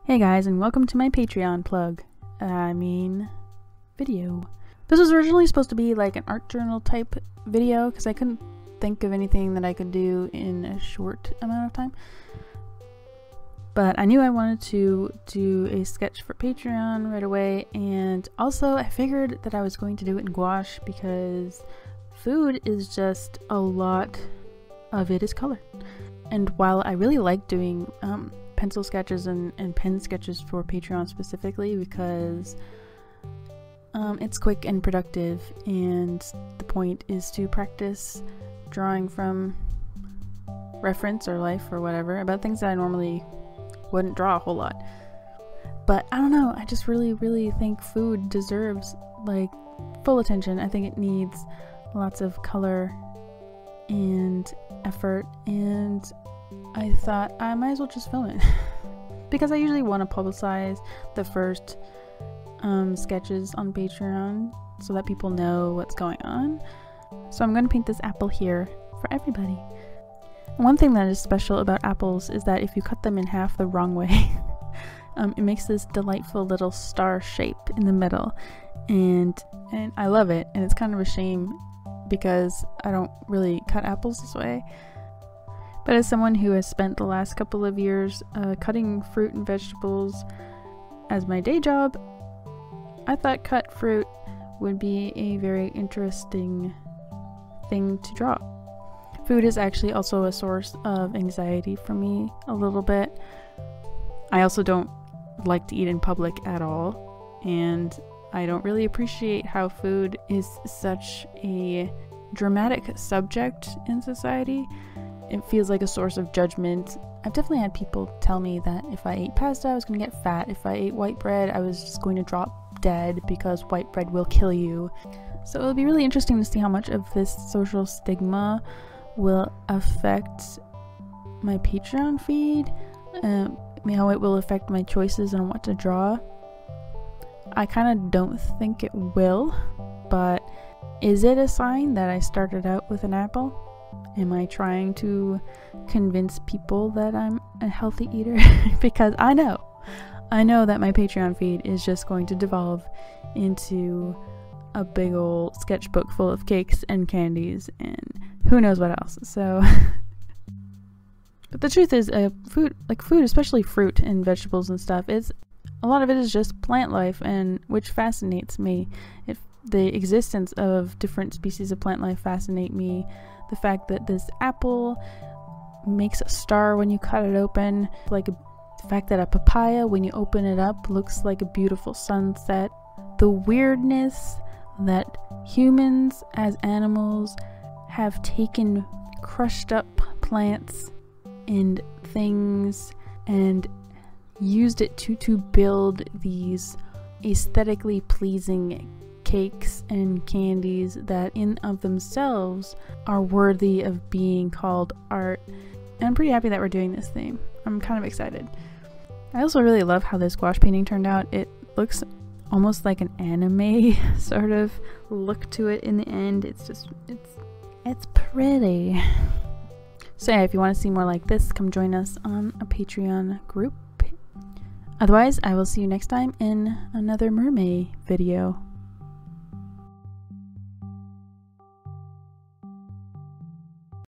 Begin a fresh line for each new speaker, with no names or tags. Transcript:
Hey guys, and welcome to my Patreon video. This was originally supposed to be like an art journal type video because I couldn't think of anything that I could do in a short amount of time. But I knew I wanted to do a sketch for Patreon right away, and also I figured that I was going to do it in gouache because food is just a lot of it is color. And while I really like doing pencil sketches and pen sketches for Patreon specifically because it's quick and productive, and the point is to practice drawing from reference or life or whatever about things that I normally wouldn't draw a whole lot. But I don't know, I just really think food deserves like full attention. I think it needs lots of color and effort, and I thought I might as well just film it because I usually want to publicize the first sketches on Patreon so that people know what's going on. So I'm going to paint this apple here for everybody. And one thing that is special about apples is that if you cut them in half the wrong way, it makes this delightful little star shape in the middle, and I love it. And it's kind of a shame because I don't really cut apples this way. But as someone who has spent the last couple of years cutting fruit and vegetables as my day job, I thought cut fruit would be a very interesting thing to draw. Food is actually also a source of anxiety for me a little bit. I also don't like to eat in public at all, and I don't really appreciate how food is such a dramatic subject in society. It feels like a source of judgment. I've definitely had people tell me that if I ate pasta, I was going to get fat. If I ate white bread, I was just going to drop dead because white bread will kill you. So it'll be really interesting to see how much of this social stigma will affect my Patreon feed, how it will affect my choices on what to draw. I kind of don't think it will, but is it a sign that I started out with an apple? Am I trying to convince people that I'm a healthy eater? Because I know that my Patreon feed is just going to devolve into a big old sketchbook full of cakes and candies and who knows what else. So but the truth is, food, especially fruit and vegetables and stuff, a lot of it is just plant life, and which fascinates me. The existence of different species of plant life fascinate me. The fact that this apple makes a star when you cut it open, the fact that a papaya, when you open it up, looks like a beautiful sunset. The weirdness that humans as animals have taken crushed up plants and things and used it to build these aesthetically pleasing cakes and candies that in of themselves are worthy of being called art. And I'm pretty happy that we're doing this theme. I'm kind of excited. I also really love how this gouache painting turned out. It looks almost like an anime sort of look to it in the end. It's pretty. So yeah, if you want to see more like this, come join us on a Patreon group. Otherwise, I will see you next time in another mermaid video.